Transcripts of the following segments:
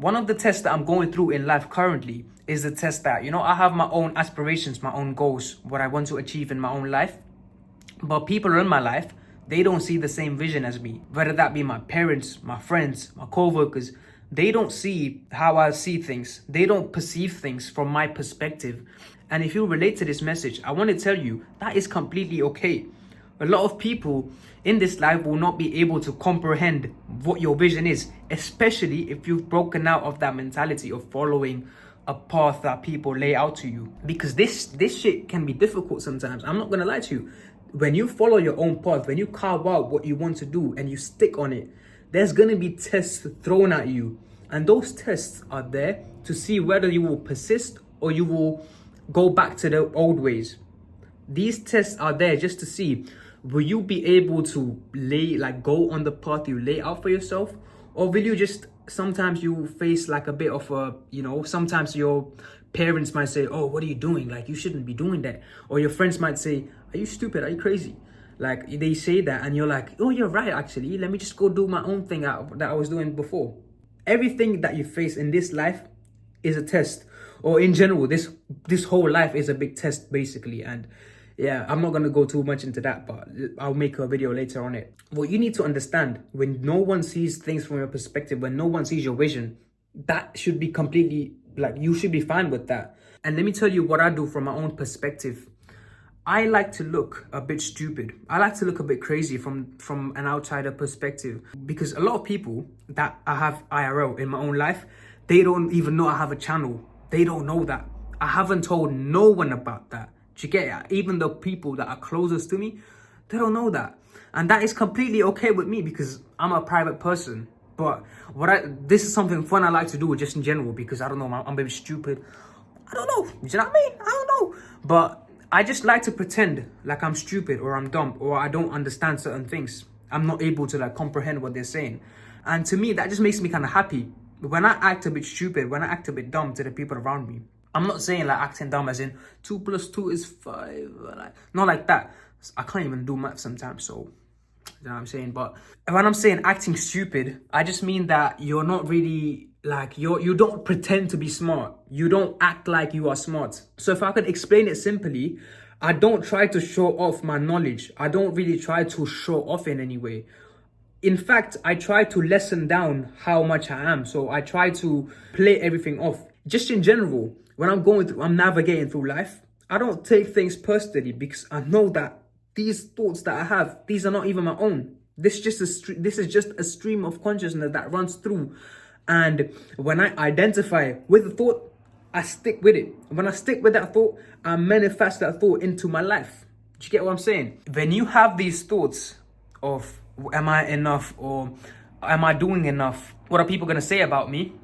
One of the tests that I'm going through in life currently is the test that, I have my own aspirations, my own goals, what I want to achieve in my own life. But people in my life, they don't see the same vision as me. Whether that be my parents, my friends, my co-workers, they don't see how I see things. They don't perceive things from my perspective. And if you relate to this message, I want to tell you that is completely okay. A lot of people in this life will not be able to comprehend what your vision is, especially if you've broken out of that mentality of following a path that people lay out to you. Because this shit can be difficult sometimes. I'm not gonna lie to you. When you follow your own path, when you carve out what you want to do and you stick on it, there's gonna be tests thrown at you. And those tests are there to see whether you will persist or you will go back to the old ways. These tests are there just to see, will you be able to go on the path you lay out for yourself? Or will you just, sometimes you face like a bit of a, sometimes your parents might say, oh, what are you doing? Like, you shouldn't be doing that. Or your friends might say, are you stupid? Are you crazy? Like, they say that and you're like, oh, you're right, actually. Let me just go do my own thing that I was doing before. Everything that you face in this life is a test. Or in general, this whole life is a big test, basically. And yeah, I'm not going to go too much into that, but I'll make a video later on it. What you need to understand, when no one sees things from your perspective, when no one sees your vision, that should be completely, you should be fine with that. And let me tell you what I do from my own perspective. I like to look a bit stupid. I like to look a bit crazy from an outsider perspective. Because a lot of people that I have IRL in my own life, they don't even know I have a channel. They don't know that. I haven't told no one about that. Do you get it? Even the people that are closest to me, they don't know that. And that is completely okay with me because I'm a private person. But this is something fun I like to do just in general because I don't know, I'm maybe stupid. I don't know. Do you know what I mean? I don't know. But I just like to pretend like I'm stupid or I'm dumb or I don't understand certain things. I'm not able to comprehend what they're saying. And to me, that just makes me kind of happy. When I act a bit stupid, when I act a bit dumb to the people around me, I'm not saying acting dumb as in 2 + 2 is 5. Not like that. I can't even do math sometimes, so you know what I'm saying. But when I'm saying acting stupid, I just mean that you're not really you don't pretend to be smart. You don't act like you are smart. So if I could explain it simply, I don't try to show off my knowledge. I don't really try to show off in any way. In fact, I try to lessen down how much I am. So I try to play everything off. Just in general, when I'm navigating through life, I don't take things personally because I know that these thoughts that I have, these are not even my own. This is just a stream of consciousness that runs through. And when I identify with the thought, I stick with it. When I stick with that thought, I manifest that thought into my life. Do you get what I'm saying? When you have these thoughts of, am I enough or am I doing enough? What are people going to say about me?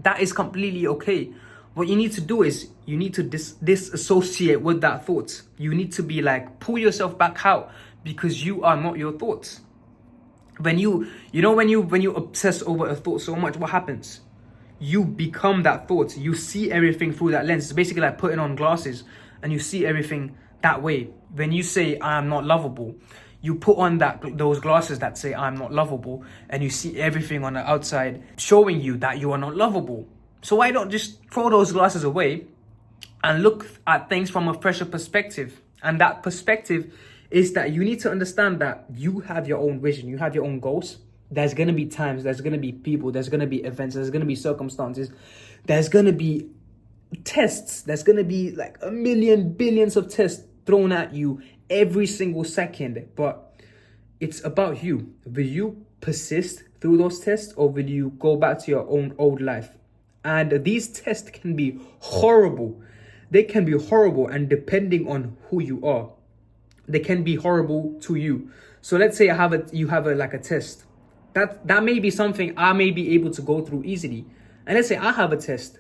That is completely okay. What you need to do is you need to disassociate with that thought. You need to be pull yourself back out because you are not your thoughts. When you obsess over a thought so much, what happens? You become that thought. You see everything through that lens. It's basically like putting on glasses and you see everything that way. When you say, I am not lovable, you put on those glasses that say, I'm not lovable, and you see everything on the outside showing you that you are not lovable. So why don't just throw those glasses away and look at things from a fresher perspective? And that perspective is that you need to understand that you have your own vision, you have your own goals. There's going to be times, there's going to be people, there's going to be events, there's going to be circumstances, there's going to be tests, there's going to be a million billions of tests thrown at you every single second. But it's about you. Will you persist through those tests or will you go back to your own old life? And these tests can be horrible. They can be horrible, and depending on who you are, they can be horrible to you. So let's say you have a test. That may be something I may be able to go through easily. And let's say I have a test,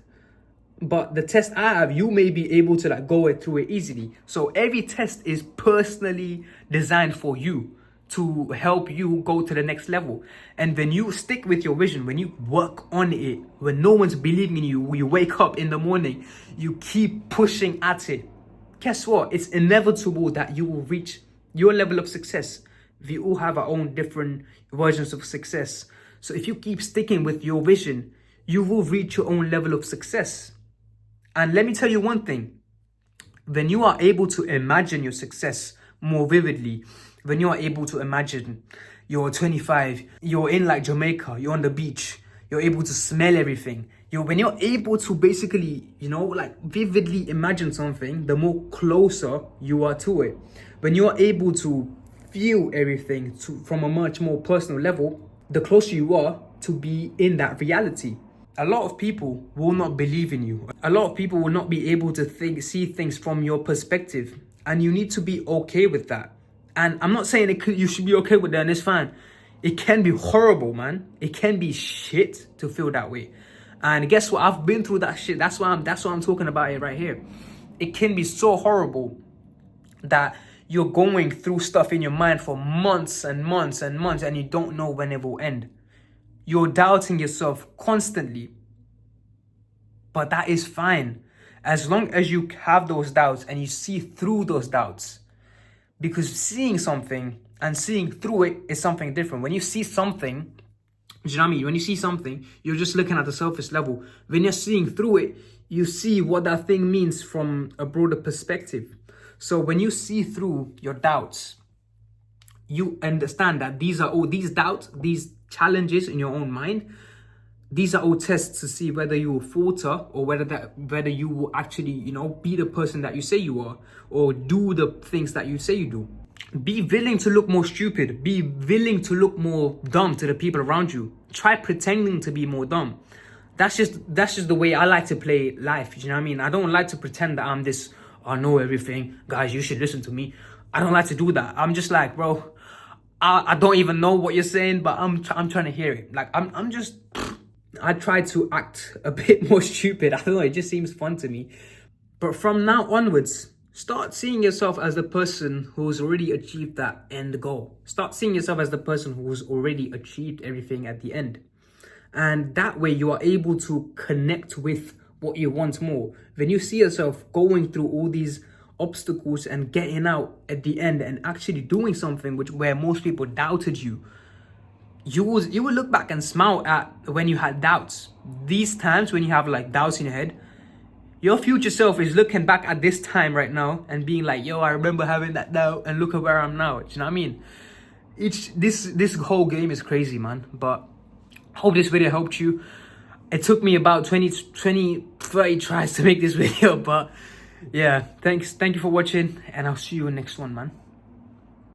but the test I have, you may be able to go through it easily. So every test is personally designed for you to help you go to the next level. And when you stick with your vision, when you work on it, when no one's believing in you, when you wake up in the morning, you keep pushing at it. Guess what? It's inevitable that you will reach your level of success. We all have our own different versions of success. So if you keep sticking with your vision, you will reach your own level of success. And let me tell you one thing. When you are able to imagine your success more vividly, when you are able to imagine you're 25, you're in like Jamaica, you're on the beach, you're able to smell everything. When you're able to basically, like vividly imagine something, the more closer you are to it. When you're able to feel everything from a much more personal level, the closer you are to be in that reality. A lot of people will not believe in you. A lot of people will not be able to see things from your perspective. And you need to be okay with that. And I'm not saying you should be okay with that and it's fine. It can be horrible, man. It can be shit to feel that way. And guess what? I've been through that shit. That's why I'm talking about it right here. It can be so horrible that you're going through stuff in your mind for months and months and months and you don't know when it will end. You're doubting yourself constantly. But that is fine. As long as you have those doubts and you see through those doubts. Because seeing something and seeing through it is something different. When you see something, do you know what I mean? When you see something, you're just looking at the surface level. When you're seeing through it, you see what that thing means from a broader perspective. So when you see through your doubts, you understand that these doubts, these challenges in your own mind, these are all tests to see whether you will falter or whether you will actually, be the person that you say you are or do the things that you say you do. Be willing to look more stupid. Be willing to look more dumb to the people around you. Try pretending to be more dumb. That's just the way I like to play life. You know what I mean? I don't like to pretend that I'm this, I know everything. Guys, you should listen to me. I don't like to do that. I'm just like, bro, I don't even know what you're saying, but I'm trying to hear it. Like, I try to act a bit more stupid. I don't know, it just seems fun to me. But from now onwards, start seeing yourself as the person who's already achieved that end goal. Start seeing yourself as the person who's already achieved everything at the end. And that way you are able to connect with what you want more. When you see yourself going through all these obstacles and getting out at the end and actually doing something where most people doubted you, you will look back and smile at when you had doubts. These times when you have like doubts in your head, your future self is looking back at this time right now and being like, yo, I remember having that doubt and look at where I'm now. Do you know what I mean? This whole game is crazy, man. But I hope this video helped you. It took me about 30 tries to make this video, but yeah, thank you for watching and I'll see you in the next one, man.